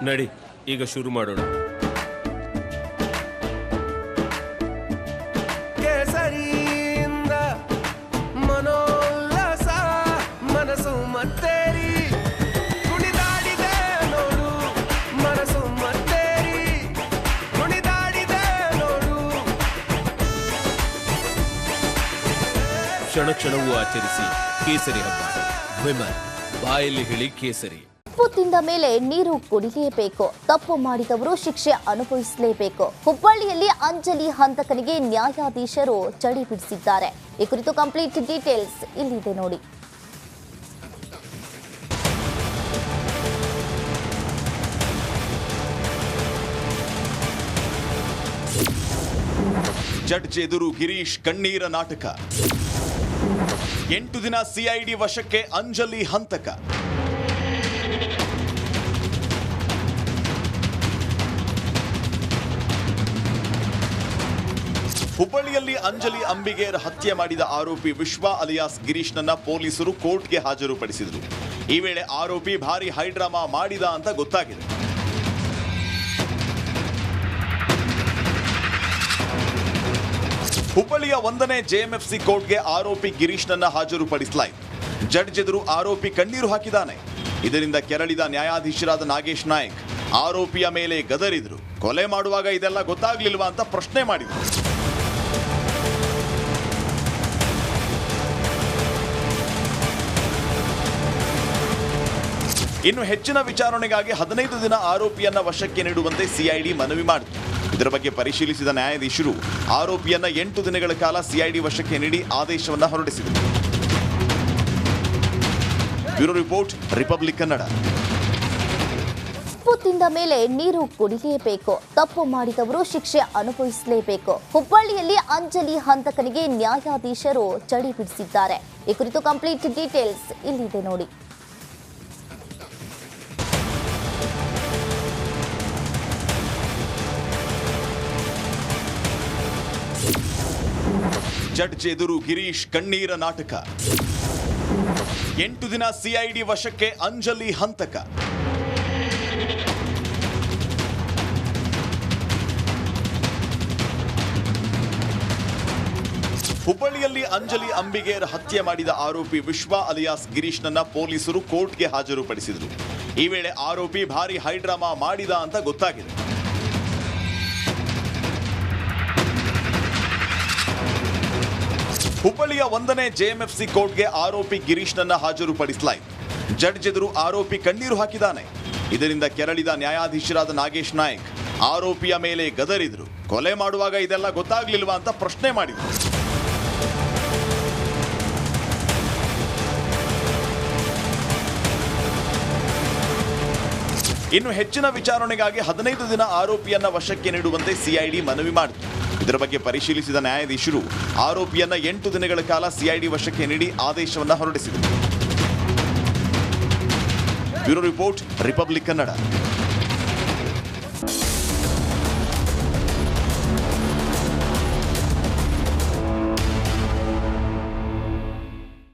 ನಡಿ, ಈಗ ಶುರು ಮಾಡೋಣ. ಕೇಸರಿಯಿಂದ ಮನೋಲ್ಲಾಸ ಮನಸ್ಸು ಮತ್ತೇರಿ ಕುಣಿದಾಡಿದೆ ನೋಡು, ಮನಸ್ಸು ಮತ್ತೇರಿ ಕುಣಿದಾಡಿದೆ ನೋಡು. ಕ್ಷಣ ಕ್ಷಣವೂ ಆಚರಿಸಿ ಕೇಸರಿ ಹಬ್ಬ. ವಿಮಲ್, ಬಾಯಲ್ಲಿ ಹೇಳಿ ಕೇಸರಿ. ಉಪ್ಪು ತಿಂದ ಮೇಲೆ ನೀರು ಕುಡಿಯಲೇಬೇಕು, ತಪ್ಪು ಮಾಡಿದವರು ಶಿಕ್ಷೆ ಅನುಭವಿಸಲೇಬೇಕು. ಹುಬ್ಬಳ್ಳಿಯಲ್ಲಿ ಅಂಜಲಿ ಹಂತಕನಿಗೆ ನ್ಯಾಯಾಧೀಶರು ಚಡಿ ಬಿಡಿಸಿದ್ದಾರೆ. ಈ ಕುರಿತು ಕಂಪ್ಲೀಟ್ ಡೀಟೇಲ್ಸ್ ಇಲ್ಲಿದೆ ನೋಡಿ. ಜಡ್ಜ್ ಎದುರು ಗಿರೀಶ್ ಕಣ್ಣೀರ ನಾಟಕ. 8 ದಿನ ಸಿಐಡಿ ವಶಕ್ಕೆ ಅಂಜಲಿ ಹಂತಕ. ಹುಬ್ಬಳ್ಳಿಯಲ್ಲಿ ಅಂಜಲಿ ಅಂಬಿಗೇರ್ ಹತ್ಯೆ ಮಾಡಿದ ಆರೋಪಿ ವಿಶ್ವ ಅಲಿಯಾಸ್ ಗಿರೀಶ್ನನ್ನ ಪೊಲೀಸರು ಕೋರ್ಟ್ಗೆ ಹಾಜರುಪಡಿಸಿದರು. ಈ ವೇಳೆ ಆರೋಪಿ ಭಾರಿ ಹೈಡ್ರಾಮಾ ಮಾಡಿದ ಅಂತ ಗೊತ್ತಾಗಿದೆ. ಹುಬ್ಬಳ್ಳಿಯ 1ನೇ ಜೆಎಂಎಫ್ಸಿ ಕೋರ್ಟ್ಗೆ ಆರೋಪಿ ಗಿರೀಶ್ನನ್ನ ಹಾಜರುಪಡಿಸಲಾಯಿತು. ಜಡ್ಜ್ ಎದುರು ಆರೋಪಿ ಕಣ್ಣೀರು ಹಾಕಿದ್ದಾನೆ. ಇದರಿಂದ ಕೆರಳಿದ ನ್ಯಾಯಾಧೀಶರಾದ ನಾಗೇಶ್ ನಾಯಕ್ ಆರೋಪಿಯ ಮೇಲೆ ಗದರಿದ್ರು. ಕೊಲೆ ಮಾಡುವಾಗ ಇದೆಲ್ಲ ಗೊತ್ತಾಗ್ಲಿಲ್ವಾ ಅಂತ ಪ್ರಶ್ನೆ ಮಾಡಿದ್ರು. ಇನ್ನು ಹೆಚ್ಚಿನ ವಿಚಾರಣೆಗಾಗಿ 15 ದಿನ ಆರೋಪಿಯನ್ನ ವಶಕ್ಕೆ ನೀಡುವಂತೆ ಸಿಐಡಿ ಮನವಿ ಮಾಡಿತು. ಇದರ ಬಗ್ಗೆ ಪರಿಶೀಲಿಸಿದ ನ್ಯಾಯಾಧೀಶರು ಆರೋಪಿಯನ್ನ 8 ದಿನಗಳ ಕಾಲ ಸಿಐಡಿ ವಶಕ್ಕೆ ನೀಡಿ ಆದೇಶವನ್ನ ಹೊರಡಿಸಿದರು. Bureau report, Republic Kannada. ಉಪ್ಪು ತಿಂದ ಮೇಲೆ ನೀರು ಕುಡಿಯಲೇಬೇಕು, ತಪ್ಪು ಮಾಡಿದವರು ಶಿಕ್ಷೆ ಅನುಭವಿಸಲೇಬೇಕು. ಹುಬ್ಬಳ್ಳಿಯಲ್ಲಿ ಅಂಜಲಿ ಹಂತಕನಿಗೆ ನ್ಯಾಯಾಧೀಶರು ಚಡಿ ಬಿಡಿಸಿದ್ದಾರೆ. ಈ ಕುರಿತು ಕಂಪ್ಲೀಟ್ ಡೀಟೇಲ್ಸ್ ಇಲ್ಲಿದೆ ನೋಡಿ. ಜಡ್ಜ್ ಎದುರು ಗಿರೀಶ್ ಕಣ್ಣೀರ ನಾಟಕ. 8 ದಿನ ಸಿಐಡಿ ವಶಕ್ಕೆ ಅಂಜಲಿ ಹಂತಕ. ಹುಬ್ಬಳ್ಳಿಯಲ್ಲಿ ಅಂಜಲಿ ಅಂಬಿಗೇರ್ ಹತ್ಯೆ ಮಾಡಿದ ಆರೋಪಿ ವಿಶ್ವ ಅಲಿಯಾಸ್ ಗಿರೀಶ್ನನ್ನ ಪೊಲೀಸರು ಕೋರ್ಟ್ಗೆ ಹಾಜರುಪಡಿಸಿದರು. ಈ ವೇಳೆ ಆರೋಪಿ ಭಾರಿ ಹೈಡ್ರಾಮಾ ಮಾಡಿದ ಅಂತ ಗೊತ್ತಾಗಿದೆ. ಹುಬ್ಬಳ್ಳಿಯ 1ನೇ ಜೆಎಂಎಫ್ಸಿ ಕೋರ್ಟ್ಗೆ ಆರೋಪಿ ಗಿರೀಶ್ನನ್ನ ಹಾಜರುಪಡಿಸಲಾಯಿತು. ಜಡ್ಜ್ ಎದುರು ಆರೋಪಿ ಕಣ್ಣೀರು ಹಾಕಿದ್ದಾನೆ. ಇದರಿಂದ ಕೆರಳಿದ ನ್ಯಾಯಾಧೀಶರಾದ ನಾಗೇಶ್ ನಾಯಕ್ ಆರೋಪಿಯ ಮೇಲೆ ಗದರಿದ್ರು. ಕೊಲೆ ಮಾಡುವಾಗ ಇದೆಲ್ಲ ಗೊತ್ತಾಗ್ಲಿಲ್ವಾ ಅಂತ ಪ್ರಶ್ನೆ ಮಾಡಿದ್ರು. ಇನ್ನು ಹೆಚ್ಚಿನ ವಿಚಾರಣೆಗಾಗಿ 15 ದಿನ ಆರೋಪಿಯನ್ನ ವಶಕ್ಕೆ ನೀಡುವಂತೆ ಸಿಐಡಿ ಮನವಿ ಮಾಡಿತು. ಇದರ ಬಗ್ಗೆ ಪರಿಶೀಲಿಸಿದ ನ್ಯಾಯಾಧೀಶರು ಆರೋಪಿಯನ್ನ 8 ದಿನಗಳ ಕಾಲ ಸಿಐಡಿ ವಶಕ್ಕೆ ನೀಡಿ ಆದೇಶವನ್ನ ಹೊರಡಿಸಿದರು. Bureau report, Republic Kannada.